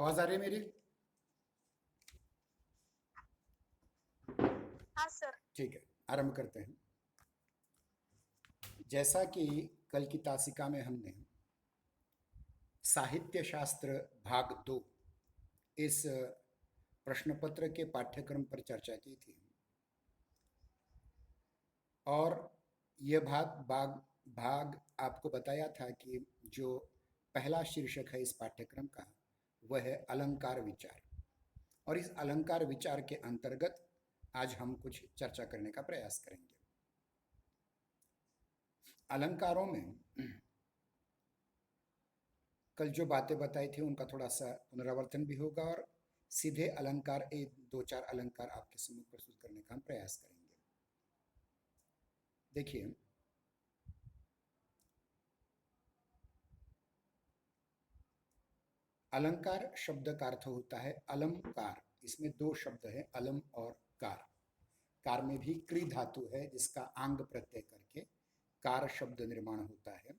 आवाज आ रही है मेरी? हाँ सर। ठीक है, आरंभ करते हैं। जैसा कि कल की तासिका में हमने साहित्य शास्त्र भाग 2 इस प्रश्न पत्र के पाठ्यक्रम पर चर्चा की थी और यह भाग भाग आपको बताया था कि जो पहला शीर्षक है इस पाठ्यक्रम का वह है अलंकार विचार। और इस अलंकार विचार के अंतर्गत आज हम कुछ चर्चा करने का प्रयास करेंगे। अलंकारों में कल जो बातें बताई थी उनका थोड़ा सा पुनरावर्तन भी होगा और सीधे अलंकार दो चार अलंकार आपके सम्मुख प्रस्तुत करने का हम प्रयास करेंगे। देखिए, अलंकार शब्द का अर्थ होता है अलमकार। इसमें दो शब्द है, अलम और कार। कार में भी क्री धातु है जिसका आंग प्रत्यय करके कार शब्द निर्माण होता है।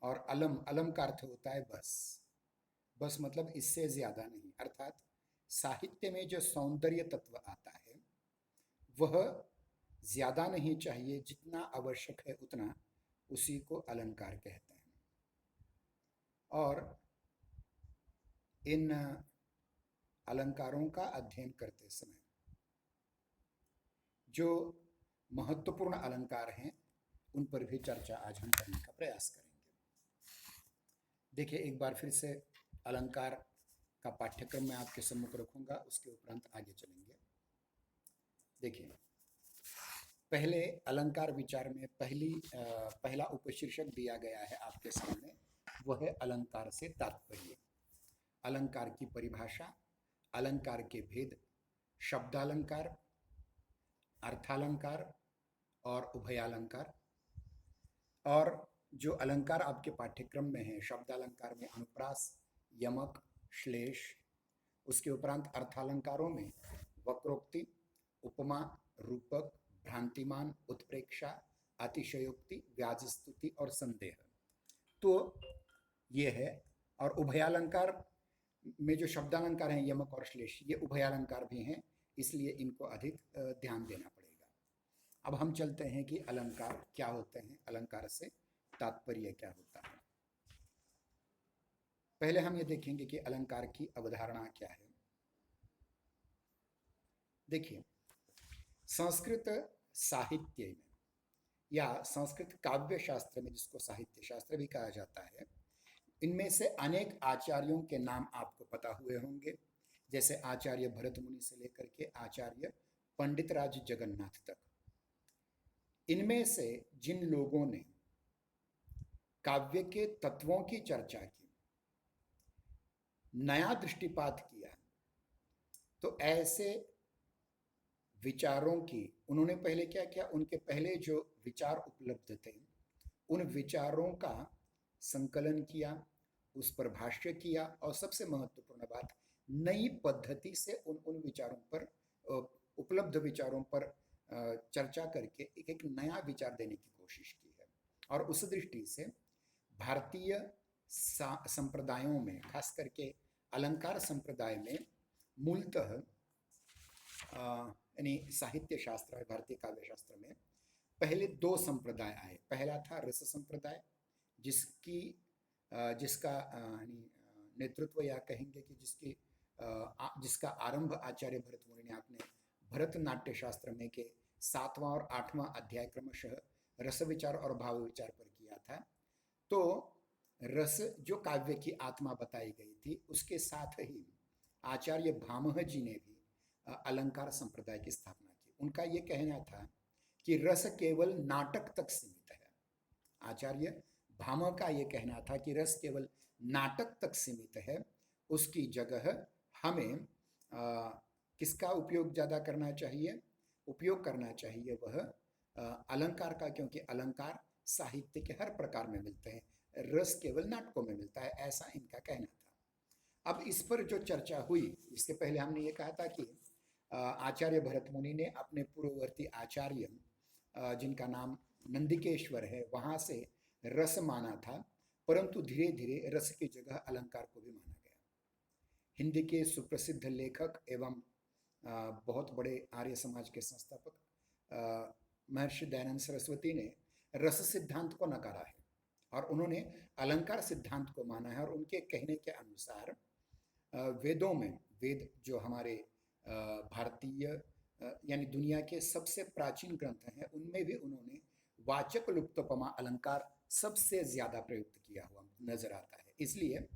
और अलम, अलम का अर्थ होता है बस। बस मतलब इससे ज्यादा नहीं, अर्थात साहित्य में जो सौंदर्य तत्व आता है वह ज्यादा नहीं चाहिए, जितना आवश्यक है उतना, उसी को अलंकार कहते हैं। और इन अलंकारों का अध्ययन करते समय जो महत्वपूर्ण अलंकार हैं उन पर भी चर्चा आज हम करने का प्रयास करेंगे। देखिए, एक बार फिर से अलंकार का पाठ्यक्रम मैं आपके सम्मुख रखूंगा, उसके उपरांत आगे चलेंगे। देखिए, पहले अलंकार विचार में पहला उपशीर्षक दिया गया है आपके सामने, वह है अलंकार से तात्पर्य। अलंकार की परिभाषा, अलंकार के भेद, शब्दालंकार, अर्थालंकार और उभयालंकार। और जो अलंकार आपके पाठ्यक्रम में है, शब्दालंकार में अनुप्रास, यमक, श्लेष, उसके उपरांत अर्थालंकारों में वक्रोक्ति, उपमा, रूपक, भ्रांतिमान, उत्प्रेक्षा, अतिशयोक्ति, व्याजस्तुति और संदेह। तो ये है। और उभयालंकार में जो शब्दालंकार हैं यमक और श्लेष, ये उभयालंकार भी हैं, इसलिए इनको अधिक ध्यान देना पड़ेगा। अब हम चलते हैं कि अलंकार क्या होते हैं, अलंकार से तात्पर्य क्या होता है। पहले हम ये देखेंगे कि अलंकार की अवधारणा क्या है। देखिए, संस्कृत साहित्य में या संस्कृत काव्य शास्त्र में, जिसको साहित्य शास्त्र भी कहा जाता है, इनमें से अनेक आचार्यों के नाम आपको पता हुए होंगे, जैसे आचार्य भरत मुनि से लेकर के आचार्य पंडितराज जगन्नाथ तक। इनमें से जिन लोगों ने काव्य के तत्वों की चर्चा की, नया दृष्टिपात किया, तो ऐसे विचारों की उन्होंने पहले क्या किया, उनके पहले जो विचार उपलब्ध थे उन विचारों का संकलन किया, उस पर भाष्य किया, और सबसे महत्वपूर्ण बात, नई पद्धति से उन उन विचारों पर, उपलब्ध विचारों पर चर्चा करके एक एक नया विचार देने की कोशिश की है। और उस दृष्टि से भारतीय संप्रदायों में, खास करके अलंकार संप्रदाय में, मूलतः यानी साहित्य शास्त्र है, भारतीय काव्य शास्त्र में पहले दो संप्रदाय आए। पहला था रस संप्रदाय, जिसका नेतृत्व, या कहेंगे कि जिसका आरंभ आचार्य भरत मुनि ने अपने भरत नाट्य शास्त्र में के 7वां और 8वां अध्याय क्रमशः रस विचार और भाव विचार पर किया था। तो रस जो काव्य की आत्मा बताई गई थी, उसके साथ ही आचार्य भामह जी ने भी अलंकार संप्रदाय की स्थापना की। उनका यह कहना था कि रस केवल नाटक तक सीमित है। आचार्य भामह का यह कहना था कि रस केवल नाटक तक सीमित है, उसकी जगह हमें किसका उपयोग ज्यादा करना चाहिए? उपयोग करना चाहिए वह अलंकार का, क्योंकि अलंकार साहित्य के हर प्रकार में मिलते हैं, रस केवल नाटकों में मिलता है, ऐसा इनका कहना था। अब इस पर जो चर्चा हुई, इसके पहले हमने ये कहा था कि आचार्य भरत मुनि ने अपने पूर्ववर्ती आचार्य, जिनका नाम नंदिकेश्वर है, वहां से रस माना था, परंतु धीरे धीरे रस की जगह अलंकार को भी माना गया। हिंदी के सुप्रसिद्ध लेखक एवं बहुत बड़े आर्य समाज के संस्थापक महर्षि दयानंद सरस्वती ने रस सिद्धांत को नकारा है और उन्होंने अलंकार सिद्धांत को माना है। और उनके कहने के अनुसार वेदों में, वेद जो हमारे भारतीय यानी दुनिया के सबसे प्राचीन ग्रंथ हैं, उनमें भी उन्होंने वाचक लुप्तोपमा अलंकार सबसे ज्यादा प्रयुक्त किया हुआ नजर आता है। इसलिए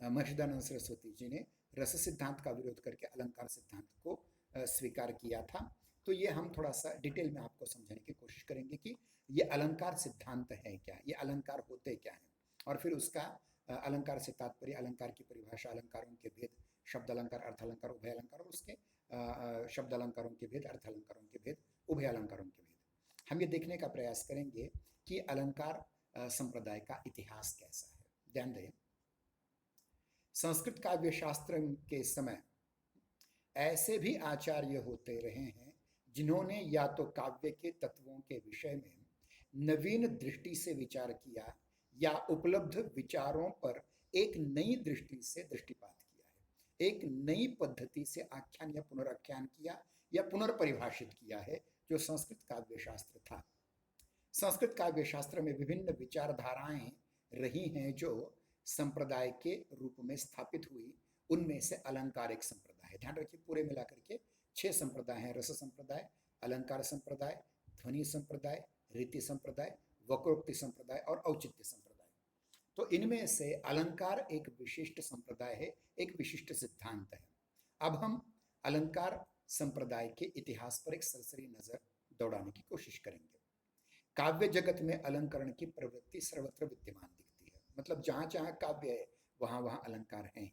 महर्षि दयानंद सरस्वती जी ने रस सिद्धांत का विरोध करके अलंकार सिद्धांत को स्वीकार किया था। तो ये हम थोड़ा सा डिटेल में आपको समझाने की कोशिश करेंगे कि ये अलंकार सिद्धांत है क्या, ये अलंकार होते क्या हैं, और फिर उसका अलंकार से तात्पर्य, अलंकार की परिभाषा, अलंकारों के भेद, शब्द अलंकार, अर्थ अलंकार, उभय अलंकार, और उसके शब्द अलंकारों के भेद, अर्थ अलंकारों के भेद, उभय अलंकारों के भेद। हम ये देखने का प्रयास करेंगे कि अलंकार संप्रदाय का इतिहास कैसा है। ध्यान दें, संस्कृत काव्य शास्त्र के समय ऐसे भी आचार्य होते रहे हैं जिन्होंने या तो काव्य के तत्वों के विषय में नवीन दृष्टि से विचार किया या उपलब्ध विचारों पर एक नई दृष्टि से दृष्टिपात किया है, एक नई पद्धति से आख्यान या पुनराख्यान किया या पुनर्परिभाषित किया है जो संस्कृत काव्य शास्त्र था। संस्कृत काव्य शास्त्र में विभिन्न विचारधाराएं रही हैं जो संप्रदाय के रूप में स्थापित हुई। उनमें से अलंकार एक संप्रदाय है। ध्यान रखिए, पूरे मिलाकर के 6 संप्रदाय हैं: रस संप्रदाय, अलंकार संप्रदाय, ध्वनि संप्रदाय, रीति संप्रदाय, वक्रोक्ति संप्रदाय और औचित्य संप्रदाय। तो इनमें से अलंकार एक विशिष्ट संप्रदाय है, एक विशिष्ट सिद्धांत है। अब हम अलंकार संप्रदाय के इतिहास पर एक सरसरी नजर दौड़ाने की कोशिश करेंगे। काव्य जगत में अलंकरण की प्रवृत्ति सर्वत्र विद्यमान दिखती है, मतलब जहां जहां काव्य है वहां वहां अलंकार हैं।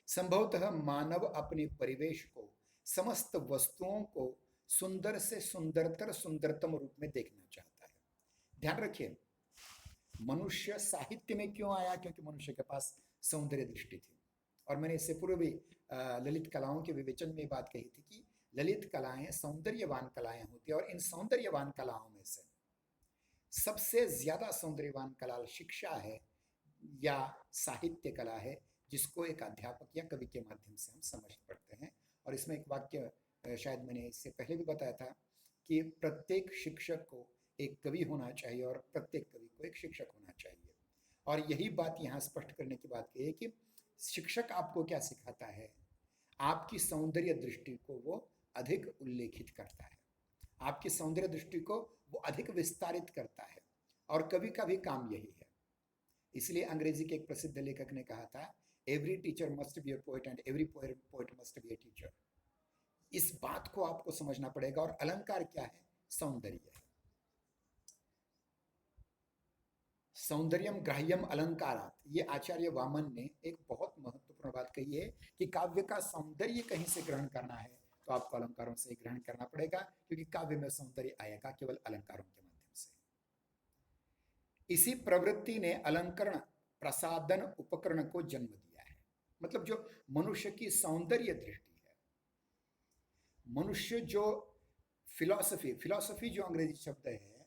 संभवतः मानव अपने परिवेश को, समस्त वस्तुओं को सुंदर से सुंदरतर, सुंदरतम रूप में देखना चाहता है। ध्यान रखिए, मनुष्य साहित्य में क्यों आया? क्योंकि मनुष्य के पास सौंदर्य दृष्टि थी। और मैंने इससे पूर्व भी ललित कलाओं के विवेचन में बात कही थी कि ललित कलाएं सौंदर्यवान कलाएं होती है, और इन सौंदर्यवान कलाओं में से सबसे ज्यादा सौंदर्यवान कला शिक्षा है या साहित्य कला है, जिसको एक अध्यापक या कवि के माध्यम से हम समझ पढ़ते हैं। और इसमें एक वाक्य शायद मैंने इससे पहले भी बताया था कि प्रत्येक शिक्षक को एक कवि होना चाहिए और प्रत्येक कवि को एक शिक्षक होना चाहिए। और यही बात यहाँ स्पष्ट करने की बात है कि शिक्षक आपको क्या सिखाता है? आपकी सौंदर्य दृष्टि को वो अधिक उल्लेखित करता है, आपकी सौंदर्य दृष्टि को वो अधिक विस्तारित करता है, और कवि का भी काम यही है। इसलिए अंग्रेजी के एक प्रसिद्ध लेखक ने कहा था, every teacher must be A poet and every poet must be a teacher. इस बात को आपको समझना पड़ेगा। और अलंकार क्या है? सौंदर्य है। सौंदर्यम ग्राह्यम अलंकारात, ये आचार्य वामन ने एक बहुत महत्वपूर्ण बात कही है कि काव्य का सौंदर्य कहीं से ग्रहण करना है तो आपको अलंकारों से ग्रहण करना पड़ेगा, क्योंकि काव्य में सौंदर्य आएगा केवल अलंकारों के माध्यम से। इसी प्रवृत्ति ने अलंकरण प्रसादन उपकरण को जन्म दिया है। मतलब जो मनुष्य की सौंदर्य दृष्टि है, मनुष्य जो फिलॉसफी जो अंग्रेजी शब्द है,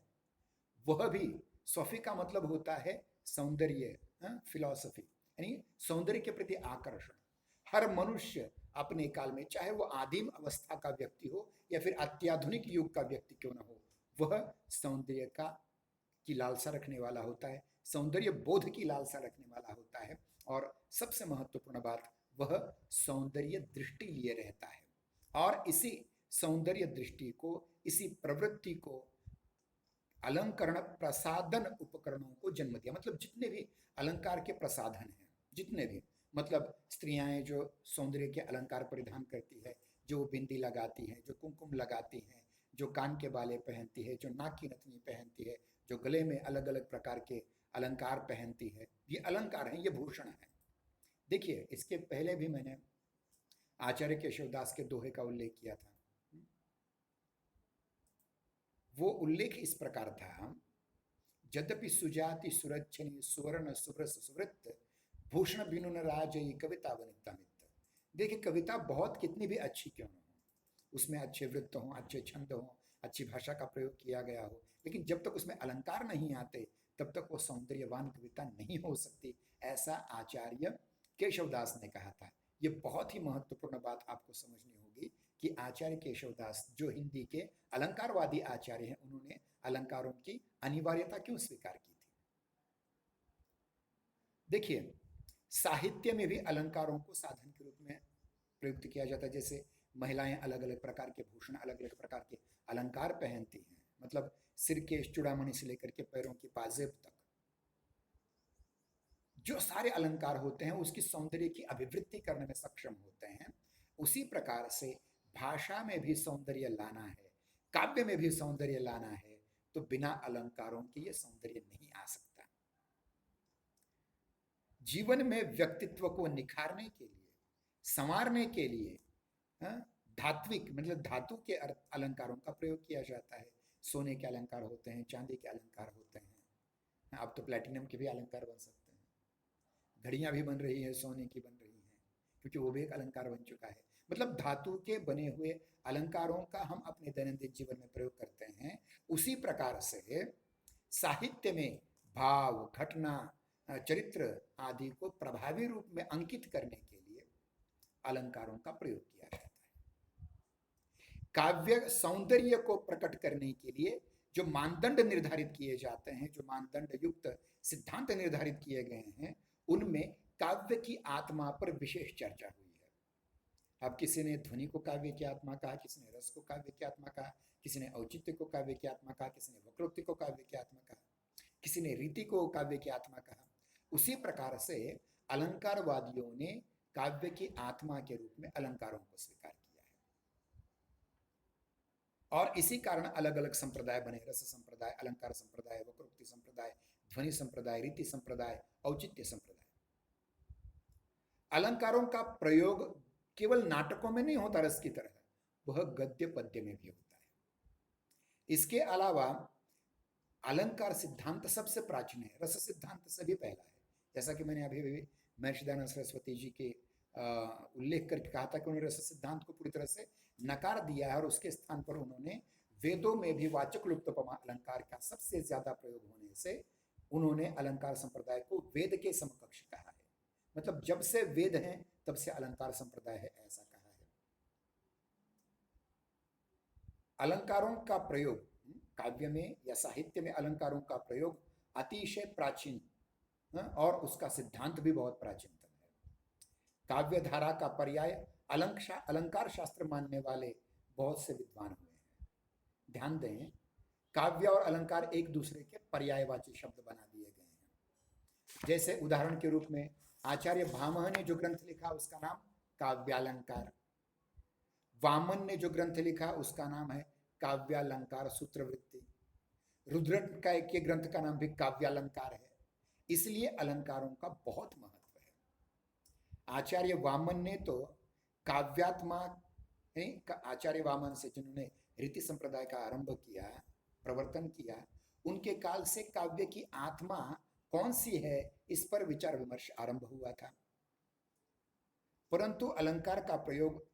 वह भी, सॉफी का मतलब होता है सौंदर्य, फिलॉसफी यानी सौंदर्य के प्रति आकर्षण। हर मनुष्य अपने काल में, चाहे वो आदिम अवस्था का व्यक्ति हो या फिर अत्याधुनिक युग का व्यक्ति क्यों ना हो, वह सौंदर्य की लालसा रखने वाला होता है, सौंदर्य बोध की लालसा रखने वाला होता है। और सबसे महत्वपूर्ण बात, वह सौंदर्य दृष्टि लिए रहता है। और इसी सौंदर्य दृष्टि को, इसी प्रवृत्ति को अलंकरण प्रसाधन उपकरणों को जन्म दिया। मतलब जितने भी अलंकार के प्रसाधन हैं, जितने भी, मतलब स्त्रियां जो सौंदर्य के अलंकार परिधान करती है, जो बिंदी लगाती हैं, जो कुमकुम लगाती हैं, जो कान के बाले पहनती है, जो नाक की नथनी पहनती है, जो गले में अलग अलग प्रकार के अलंकार पहनती है, ये अलंकार हैं, ये भूषण है। देखिए, इसके पहले भी मैंने आचार्य केशवदास के दोहे का उल्लेख किया था। वो उल्लेख इस प्रकार था, यद्यपि सुजाति सुरक्षणी सुवर्ण सुब्रस सुवृत्त भूषण बिनु न राजयी कविता वनिता मित्र। देखिए, कविता बहुत कितनी भी अच्छी क्यों न हो, उसमें अच्छे वृत्त हों, अच्छे छंद हों, अच्छी भाषा का प्रयोग किया गया हो, लेकिन जब तक उसमें अलंकार नहीं आते तब तक वो सौंदर्यवान कविता नहीं हो सकती। ऐसा आचार्य केशवदास ने कहा था। ये बहुत ही महत्वपूर्ण बात आपको समझनी होगी कि आचार्य केशवदास जो हिंदी के अलंकारवादी आचार्य हैं, उन्होंने अलंकारों की अनिवार्यता क्यों स्वीकार की थी। देखिए, साहित्य में भी अलंकारों को साधन के रूप में प्रयुक्त किया जाता है। जैसे महिलाएं अलग अलग प्रकार के भूषण, अलग अलग प्रकार के अलंकार पहनती हैं, मतलब सिर के चूड़ामणि से लेकर के पैरों की पाजेब तक जो सारे अलंकार होते हैं उसकी सौंदर्य की अभिवृद्धि करने में सक्षम होते हैं। उसी प्रकार से भाषा में भी सौंदर्य लाना है, काव्य में भी सौंदर्य लाना है, तो बिना अलंकारों के ये सौंदर्य नहीं आ सकता। जीवन में व्यक्तित्व को निखारने के लिए, संवारने के लिए धात्विक मतलब धातु के अलंकारों का प्रयोग किया जाता है। सोने के अलंकार होते हैं, चांदी के अलंकार होते हैं, अब तो प्लेटिनम के भी अलंकार बन सकते हैं। घड़ियां भी बन रही है, सोने की बन रही हैं, क्योंकि वो भी एक अलंकार बन चुका है। मतलब धातु के बने हुए अलंकारों का हम अपने दैनंदिन जीवन में प्रयोग करते हैं। उसी प्रकार से साहित्य में भाव, घटना, चरित्र आदि को प्रभावी रूप में अंकित करने के लिए अलंकारों का प्रयोग किया जाता है। काव्य सौंदर्य को प्रकट करने के लिए जो मानदंड निर्धारित किए जाते हैं, जो मानदंड युक्त सिद्धांत निर्धारित किए गए हैं, उनमें काव्य की आत्मा पर विशेष चर्चा हुई है। अब किसी ने ध्वनि को काव्य की आत्मा कहा, किसी ने रस को काव्य की आत्मा कहा, किसी ने औचित्य को काव्य की आत्मा कहा, किसी ने वक्रोक्ति को काव्य की आत्मा कहा, किसी ने रीति को काव्य की आत्मा कहा। उसी प्रकार से अलंकारवादियों ने काव्य की आत्मा के रूप में अलंकारों को स्वीकार किया है। और इसी कारण अलग अलग संप्रदाय बने, रस संप्रदाय, अलंकार संप्रदाय, वक्रोक्ति संप्रदाय, ध्वनि संप्रदाय, रीति संप्रदाय, औचित्य संप्रदाय। अलंकारों का प्रयोग केवल नाटकों में नहीं होता रस की तरह, वह गद्य पद्य में भी होता है। इसके अलावा अलंकार सिद्धांत सबसे प्राचीन है, रस सिद्धांत से भी पहला है। जैसा कि मैंने अभी भी महर्षि दयानंद सरस्वती जी के उल्लेख करके कहा था कि उन्होंने रस सिद्धांत को पूरी तरह से नकार दिया है और उसके स्थान पर उन्होंने वेदों में भी वाचक लुप्तोपमा अलंकार का सबसे ज्यादा प्रयोग होने से उन्होंने अलंकार संप्रदाय को वेद के समकक्ष कहा है। मतलब जब से वेद हैं तब से अलंकार संप्रदाय है, ऐसा कहा है। अलंकारों का प्रयोग काव्य में या साहित्य में अलंकारों का प्रयोग अतिशय प्राचीन और उसका सिद्धांत भी बहुत प्राचीनतम है। काव्य धारा का पर्याय अलंकार शास्त्र मानने वाले बहुत से विद्वान हुए हैं। ध्यान दें, काव्य और अलंकार एक दूसरे के पर्यायवाची शब्द बना दिए गए हैं। जैसे उदाहरण के रूप में आचार्य भामह ने जो ग्रंथ लिखा उसका नाम काव्यालंकार, वामन ने जो ग्रंथ लिखा उसका नाम है काव्यालंकार सूत्रवृत्ति, रुद्र का एक ग्रंथ का नाम भी काव्यालंकार है। इसलिए अलंकारों का बहुत महत्व है। आचार्य वामन ने तो काव्यात्मा, आचार्य वामन से जिन्होंने रीति संप्रदाय का आरंभ किया, प्रवर्तन किया, उनके काल से काव्य की आत्मा कौन सी है इस पर विचार विमर्श आरंभ हुआ था। परंतु अलंकार का प्रयोग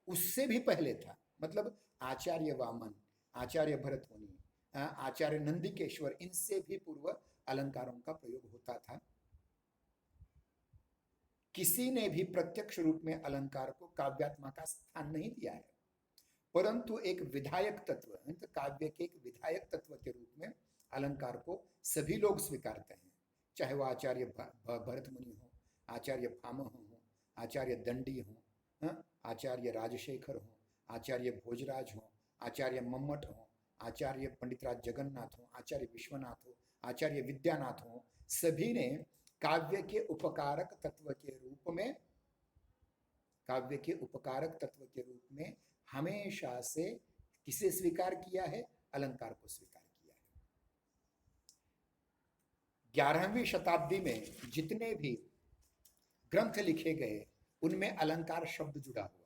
उससे भी पहले था। मतलब आचार्य वामन, आचार्य भरत मुनि, आचार्य नंदिकेश्वर, इनसे भी पूर्व अलंकारों का प्रयोग होता था। किसी ने भी प्रत्यक्ष रूप में अलंकार को काव्यात्मा का स्थान नहीं दिया है, परंतु एक विधायक तत्व, काव्य के एक विधायक तत्व के रूप में अलंकार को सभी लोग स्वीकारते हैं। चाहे वह आचार्य भरत मुनि हो, आचार्य भामह हो, आचार्य दंडी हो, आचार्य राजशेखर हो, आचार्य भोजराज हो, आचार्य मम्मट हो, आचार्य पंडितराज जगन्नाथ हो, आचार्य विश्वनाथ हो, आचार्य विद्यानाथ हो, सभी ने काव्य के उपकारक तत्व के रूप में, काव्य के उपकारक तत्व के रूप में हमेशा से किसे स्वीकार किया है? अलंकार को स्वीकार किया है। 11वीं शताब्दी में जितने भी ग्रंथ लिखे गए उनमें अलंकार शब्द जुड़ा हुआ है।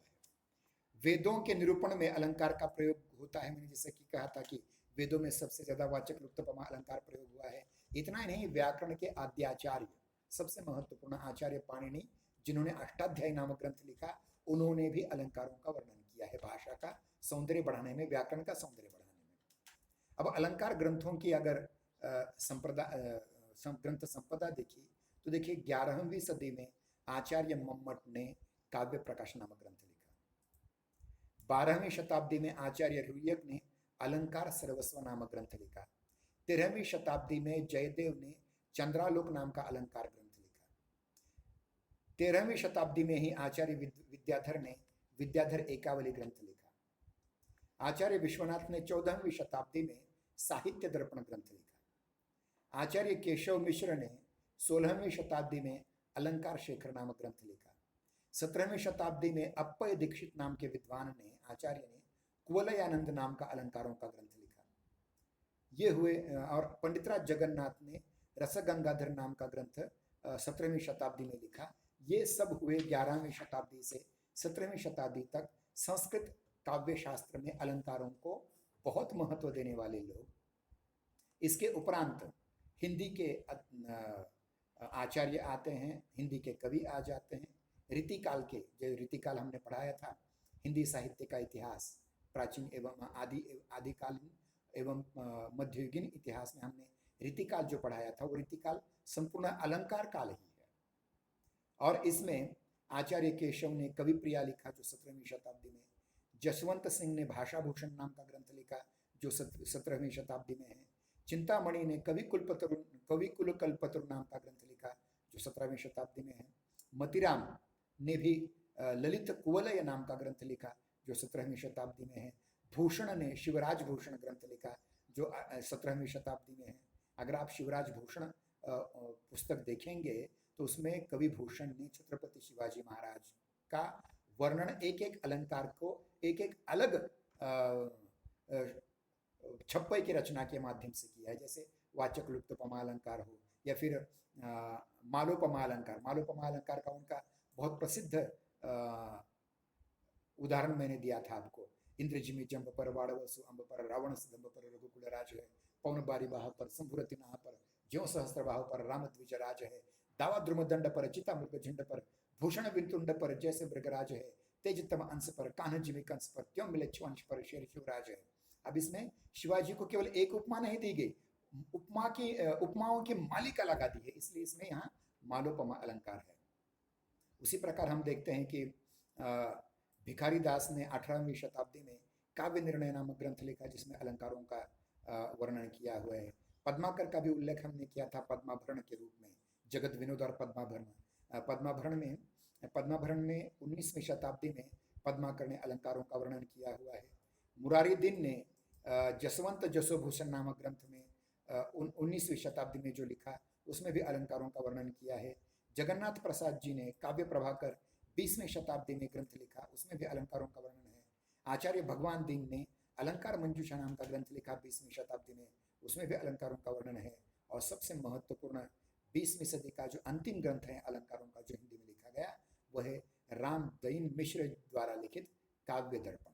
वेदों के निरूपण में अलंकार का प्रयोग होता है। मैंने जैसे कि कहा था कि वेदों में सबसे ज्यादा वाचक लुप्तोपमा अलंकार प्रयोग हुआ है। इतना ही नहीं, व्याकरण के आद्याचार्य, सबसे महत्वपूर्ण आचार्य पाणिनि, जिन्होंने अष्टाध्यायी नामक ग्रंथ लिखा, उन्होंने भी अलंकारों का वर्णन किया है, भाषा का सौंदर्य बढ़ाने में, व्याकरण का सौंदर्य बढ़ाने में। अब अलंकार ग्रंथों की अगर ग्रंथ संपदा देखी तो देखिए 11वीं सदी में आचार्य मम्मट ने काव्य प्रकाश नामक ग्रंथ लिखा। 12वीं शताब्दी में आचार्य रुयक ने अलंकार सर्वस्व नामक ग्रंथ लिखा। 13वीं शताब्दी में जयदेव ने चंद्रालोक नाम का अलंकार ग्रंथ लिखा। 13वीं शताब्दी में ही आचार्य विद्याधर ने विद्याधर एकावली ग्रंथ लिखा। आचार्य विश्वनाथ ने 14वीं शताब्दी में साहित्य दर्पण ग्रंथ लिखा। आचार्य केशव मिश्र ने 16वीं शताब्दी में अलंकार शेखर नामक ग्रंथ लिखा। 17वीं शताब्दी में अप्पय दीक्षित नाम के विद्वान ने आचार्य ने कुवलयानंद नाम का अलंकारों का ग्रंथ लिखा। ये हुए। और पंडितराज जगन्नाथ ने रसगंगाधर नाम का ग्रंथ 17वीं शताब्दी में लिखा। ये सब हुए 11वीं शताब्दी से 17वीं शताब्दी तक संस्कृत काव्य शास्त्र में अलंकारों को बहुत महत्व देने वाले लोग। इसके उपरांत हिंदी के आचार्य आते हैं, हिंदी के कवि आ जाते हैं। रीतिकाल के, जो रीतिकाल हमने पढ़ाया था, हिंदी साहित्य का इतिहास प्राचीन एवं आदिकालीन एवं मध्ययुगीन इतिहास में हमने रीतिकाल जो पढ़ाया था, वो रीतिकाल संपूर्ण अलंकार काल ही है। और इसमें आचार्य केशव ने कवि प्रिया लिखा जो 17वीं शताब्दी में। जसवंत सिंह ने भाषा भूषण नाम का ग्रंथ लिखा जो 17वीं शताब्दी में है। चिंतामणि ने कवि कुल कल्पतरु नाम का ग्रंथ लिखा जो 17वीं शताब्दी में है। मतिराम ने भी ललित कुवलय नाम का ग्रंथ लिखा जो 17वीं शताब्दी में है। भूषण ने शिवराज भूषण ग्रंथ लिखा जो 17वीं शताब्दी में है। अगर आप शिवराज भूषण पुस्तक देखेंगे तो उसमें कवि भूषण ने छत्रपति शिवाजी महाराज का वर्णन एक एक अलंकार को एक एक अलग छप्पई की रचना के माध्यम से किया है। जैसे वाचक लुप्तोपमा अलंकार हो या फिर मालोपमा अलंकार। मालोपमा अलंकार का उनका बहुत प्रसिद्ध उदाहरण मैंने दिया था आपको। इंद्रजिमी जंब पर वाड़वसु अंब पर रावण स्तंभ पर रघुकुल राज है। पवन बारी बाह पर शंभुरति नाह पर ज्यों सहस्त्र बाह पर राम द्विज राज है। दावा द्रुम दंड पर चिता मृग झंड पर भूषण वितुंड पर जैसे मृगराज है। तेजतम अंश पर कान्ह जिमी कंस पर त्यों मिले वंश पर शेर शिवराज है। अब इसमें शिवाजी को केवल एक उपमा नहीं दी गई, उपमाओं की मालिका लगा दी है, इसलिए इसमें यहाँ मालोपमा अलंकार है। उसी प्रकार हम देखते हैं कि भिखारी दास ने 18वीं शताब्दी में काव्य निर्णय नामक ग्रंथ लिखा जिसमें अलंकारों का वर्णन किया हुआ है। पद्माकर का भी उल्लेख हमने किया था पद्माभरण के रूप में, जगत विनोद और पद्माभरण। पद्माभरण में 19वीं शताब्दी में पद्माकर ने अलंकारों का वर्णन किया हुआ है। मुरारी दिन ने जसवंत जसोभूषण नामक ग्रंथ में 19वीं शताब्दी में जो लिखा उसमें भी अलंकारों का वर्णन किया है। जगन्नाथ प्रसाद जी ने काव्य प्रभाकर 20वीं शताब्दी में ग्रंथ लिखा, उसमें भी अलंकारों का वर्णन है। आचार्य भगवान दीन ने अलंकार मंजूषा नाम का ग्रंथ लिखा 20वीं शताब्दी में, उसमें भी अलंकारों का वर्णन है। और सबसे महत्वपूर्ण 20वीं सदी का जो अंतिम ग्रंथ है अलंकारों का जो हिंदी में लिखा गया वह है रामदयीन मिश्र द्वारा लिखित काव्य दर्पण।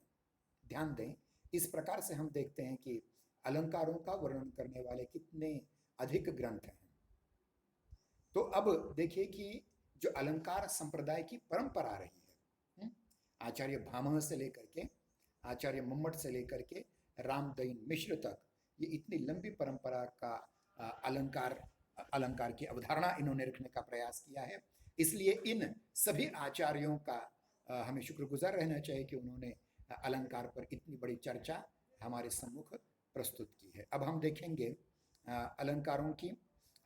ध्यान दें, इस प्रकार से हम देखते हैं कि अलंकारों का वर्णन करने वाले कितने अधिक ग्रंथ हैं। तो अब देखिए कि जो अलंकार संप्रदाय की परंपरा रही है, आचार्य भामह से लेकर के आचार्य मम्मट से लेकर के रामदयीन मिश्र तक, ये इतनी लंबी परंपरा का अलंकार की अवधारणा इन्होंने रखने का प्रयास किया है। इसलिए इन सभी आचार्यों का हमें शुक्रगुजार रहना चाहिए कि उन्होंने अलंकार पर इतनी बड़ी चर्चा हमारे सम्मुख प्रस्तुत की है। अब हम देखेंगे अलंकारों की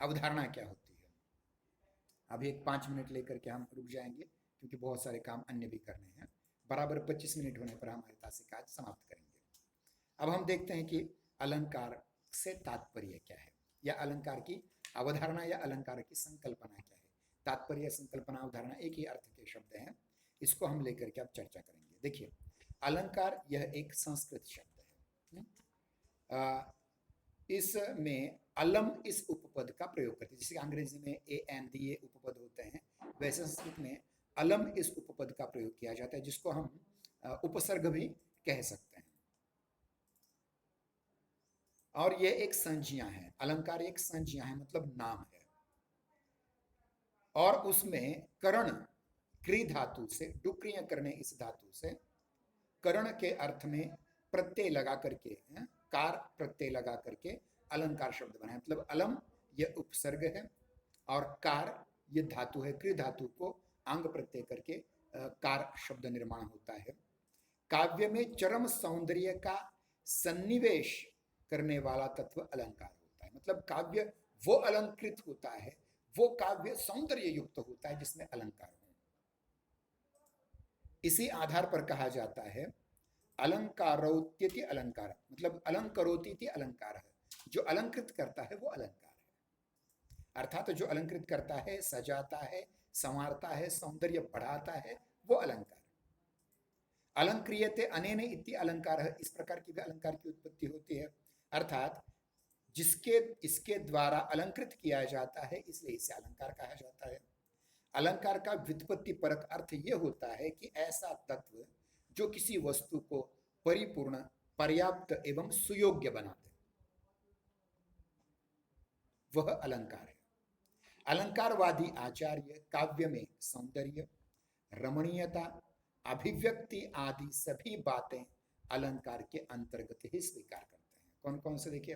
अवधारणा क्या होती है। अभी एक 5 मिनट लेकर के हम रुक जाएंगे क्योंकि बहुत सारे काम अन्य भी करने हैं। बराबर 25 मिनट होने पर हमारे तासिक आज समाप्त करेंगे। अब हम देखते हैं कि अलंकार से तात्पर्य क्या है, या अलंकार की अवधारणा या अलंकार की संकल्पना क्या है। तात्पर्य, संकल्पना, अवधारणा एक ही अर्थ के शब्द हैं। इसको हम लेकर के अब चर्चा करेंगे। देखिए, अलंकार यह एक संस्कृत शब्द है। इसमें अलम इस उपपद का प्रयोग करते हैं। जैसे अंग्रेजी में ए एंड दी ये उपपद होते हैं, वैसे संस्कृत में अलम इस उपपद का प्रयोग किया जाता है, जिसको हम उपसर्ग भी कह सकते हैं। और ये एक संज्ञा है। अलंकार एक संज्ञा है, मतलब नाम है। और उसमें करण क्री धातु से, डुक्रियां करने इस धातु से, करण के अर्थ में प्रत्यय लगा करके, कार प्रत्यय लगा करके अलंकार शब्द बना है। मतलब अलम यह उपसर्ग है और कार ये धातु है। क्री धातु को आंग प्रत्यय करके कार शब्द निर्माण होता है। काव्य में चरम सौंदर्य का सन्निवेश करने वाला तत्व अलंकार होता है। मतलब काव्य वो अलंकृत होता है, वो काव्य सौंदर्य युक्त होता है जिसमें अलंकार हो। इसी आधार पर कहा जाता है अलंकारोत्यति अलंकार, मतलब अलंकरोति अलंकार है, जो अलंकृत करता है वो अलंकार है। अर्थात जो अलंकृत करता है, सजाता है, संवारता है, सौंदर्य बढ़ाता है, वो अलंकार। अलंक्रियते अनेन इति अलंकार है, इस प्रकार की भी अलंकार की उत्पत्ति होती है। अर्थात जिसके इसके द्वारा अलंकृत किया जाता है, इसलिए इसे अलंकार कहा जाता है। अलंकार का व्युत्पत्ति परक अर्थ यह होता है कि ऐसा तत्व जो किसी वस्तु को परिपूर्ण, पर्याप्त एवं सुयोग्य बनाते, वह अलंकार है। अलंकारवादी आचार्य काव्य में सौंदर्य, रमणीयता, अभिव्यक्ति आदि सभी बातें अलंकार के अंतर्गत ही स्वीकार करते हैं। कौन कौन से? देखिए,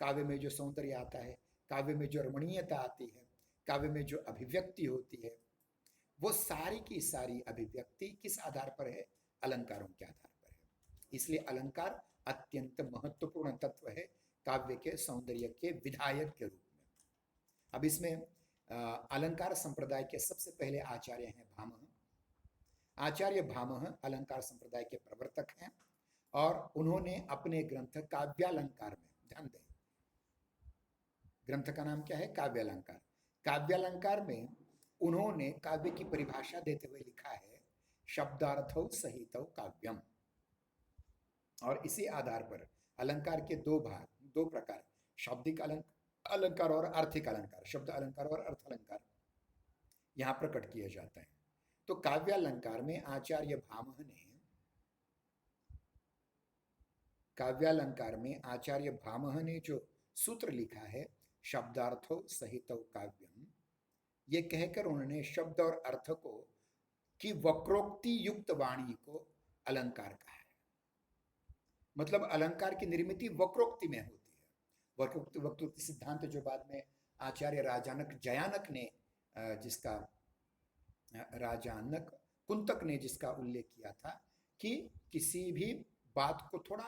काव्य में जो सौंदर्य आता है, काव्य में जो रमणीयता आती है, काव्य में जो अभिव्यक्ति होती है, वो सारी की सारी अभिव्यक्ति किस आधार पर है? अलंकारों के आधार पर है। इसलिए अलंकार अत्यंत महत्वपूर्ण तत्व है काव्य के सौंदर्य के विधायक के रूप में। अब इसमें अलंकार संप्रदाय के सबसे पहले आचार्य हैं भामह। आचार्य भामह अलंकार संप्रदाय के प्रवर्तक हैं और उन्होंने अपने ग्रंथ काव्यालंकार में, ध्यान दें, ग्रंथ का नाम क्या है? काव्यालंकार। काव्यालंकार में उन्होंने काव्य की परिभाषा देते हुए लिखा है शब्दार्थौ सहितौ काव्यम। और इसी आधार पर अलंकार के दो भाग, दो प्रकार, शाब्दिक अलंकार और आर्थिक अलंकार, शब्द अलंकार और अर्थ अलंकार, यहां प्रकट किया जाता है। तो काव्यालंकार में आचार्य भामह ने, काव्यालंकार में आचार्य भामह ने जो सूत्र लिखा है शब्दार्थो सहितौ काव्यम, ये कहकर उन्होंने शब्द और अर्थ को की वक्रोक्ति युक्त वाणी को अलंकार कहा है। मतलब अलंकार की निर्मिति वक्रोक्ति में होती है। वक्रोक्ति सिद्धांत जो बाद में आचार्य राजानक जयानक ने जिसका राजानक कुंतक ने जिसका उल्लेख किया था कि किसी भी बात को थोड़ा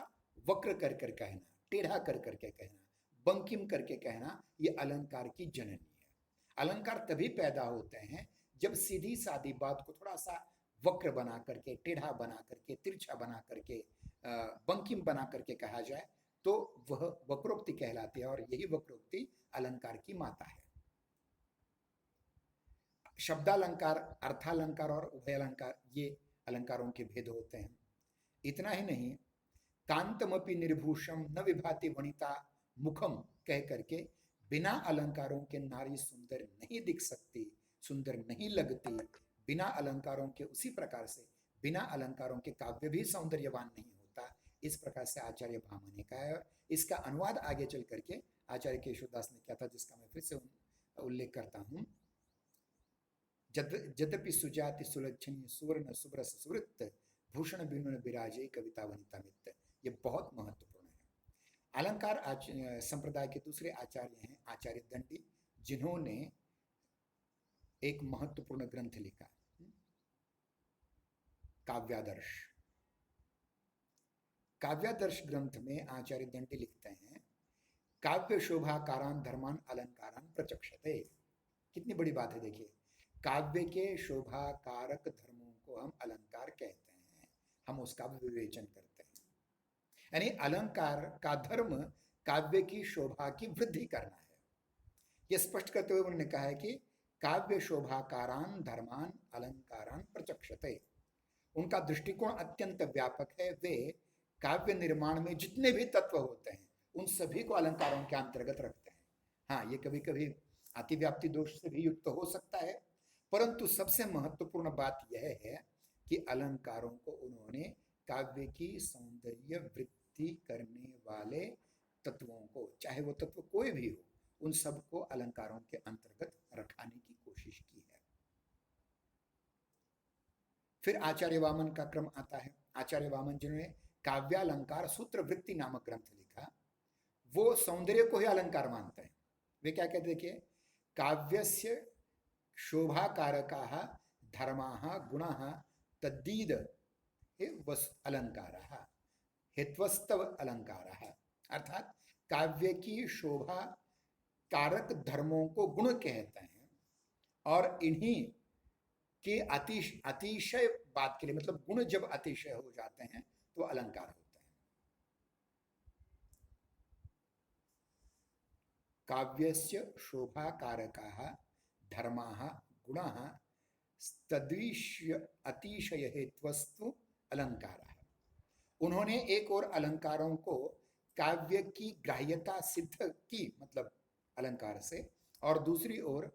वक्र कर कर कहना, टेढ़ा कर करके कहना, बंकिम करके कहना, ये अलंकार की जननी है। अलंकार तभी पैदा होते हैं जब सीधी सादी बात को थोड़ा सा वक्र बना करके, टेढ़ा बना करके, तिरछा बना करके, बंकिम बना करके कहा जाए, तो वह वक्रोक्ति कहलाती है और यही वक्रोक्ति अलंकार की माता है। शब्दालंकार, अर्थालंकार और उभयालंकार, ये अलंकारों के भेद होते हैं। इतना ही नहीं, कांतमपि निर्भूषम न विभाति वनिता मुखम कह करके बिना अलंकारों के नारी सुंदर नहीं दिख सकती, सुंदर नहीं लगती। बिना अलंकारों के, उसी प्रकार से बिना अलंकारों के काव्य भी सौंदर्यवान नहीं होता। इस प्रकार से आचार्य भामह ने कहा है। इसका अनुवाद आगे चल करके आचार्य केशवदास ने किया था, जिसका मैं फिर से उल्लेख करता हूं। यद्यपि सुजाति सुलक्षणी सुवर्ण सुब्रस सुवृत्त भूषण बिनुन विराजे कविता वनिता मित्त, ये बहुत महत्वपूर्ण है। अलंकार संप्रदाय के दूसरे आचार्य हैं आचार्य दंडी, जिन्होंने एक महत्वपूर्ण ग्रंथ लिखा काव्यादर्श। काव्यादर्श ग्रंथ में आचार्य दंडी लिखते हैं काव्य शोभाकारान धर्मान अलंकारान प्रचक्षते। कितनी बड़ी बात है, देखिए, काव्य के शोभाकारक धर्मों को हम अलंकार कहते हैं, हम उसका विवेचन करते हैं। यानी अलंकार का धर्म काव्य की शोभा की वृद्धि करना है। यह स्पष्ट करते हुए उन्होंने कहा है कि काव्य शोभाकारान धर्मान अलंकारान प्रचक्षते। उनका दृष्टिकोण अत्यंत व्यापक है। वे काव्य निर्माण में जितने भी तत्व होते हैं उन सभी को अलंकारों के अंतर्गत रखते हैं। हाँ, ये कभी कभी अतिव्याप्ति दोष से भी युक्त हो सकता है, परंतु सबसे महत्वपूर्ण बात यह है कि अलंकारों को उन्होंने काव्य की सौंदर्य वृद्धि करने वाले तत्वों को, चाहे वो तत्व कोई भी हो, उन सबको अलंकारों के अंतर्गत रखाने की कोशिश की है। फिर आचार्य वामन का क्रम आता है। आचार्य वामन जिन्होंने काव्यालंकार सूत्र वृत्ति नामक ग्रंथ लिखा, वो सौंदर्य को ही अलंकार मानते हैं। वे क्या कहते, देखिए, काव्यस्य शोभाकारकाः धर्माः गुणाः तद्दीद अलंकाराः हेत्वस्तव अलंकाराः। अर्थात काव्य की शोभा कारक धर्मों को गुण कहते हैं और इन्हीं के अतिशय बात के लिए, मतलब गुण जब अतिशय हो जाते हैं तो अलंकार होते हैं। काव्यस्य शोभा कारकाः धर्माः गुणाः तद्विष्य अतिशय हेत्वस्तु अलंकाराः। उन्होंने एक और अलंकारों को काव्य की ग्राह्यता सिद्ध की, मतलब अलंकार से, और दूसरी ओर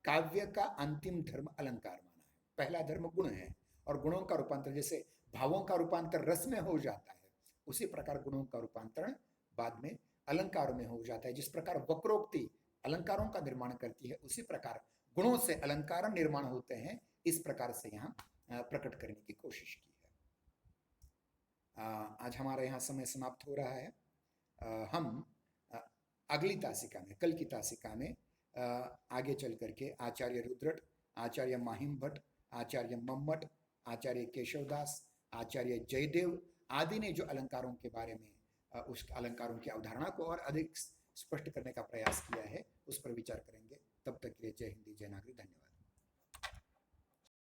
काव्य का अंतिम धर्म अलंकार माना है। पहला धर्म गुण है और गुणों का रूपांतर, जैसे भावों का रूपांतर रस में हो जाता है, उसी प्रकार गुणों का रूपांतरण बाद में अलंकारों में हो जाता है। जिस प्रकार वक्रोक्ति अलंकारों का निर्माण करती है, उसी प्रकार गुणों से अलंकार निर्माण होते हैं। इस प्रकार से यहाँ प्रकट करने की कोशिश की है। आज हमारा यहाँ समय समाप्त हो रहा है। हम अगली तासिका में, कल की तासिका में आगे चल करके आचार्य रुद्रट, आचार्य माहिम भट्ट, आचार्य मम्मट, आचार्य केशवदास, आचार्य जयदेव आदि ने जो अलंकारों के बारे में उस अलंकारों की अवधारणा को और अधिक स्पष्ट करने का प्रयास किया है, उस पर विचार करेंगे। तब तक के लिए जय हिंद, जय नागरिक, धन्यवाद।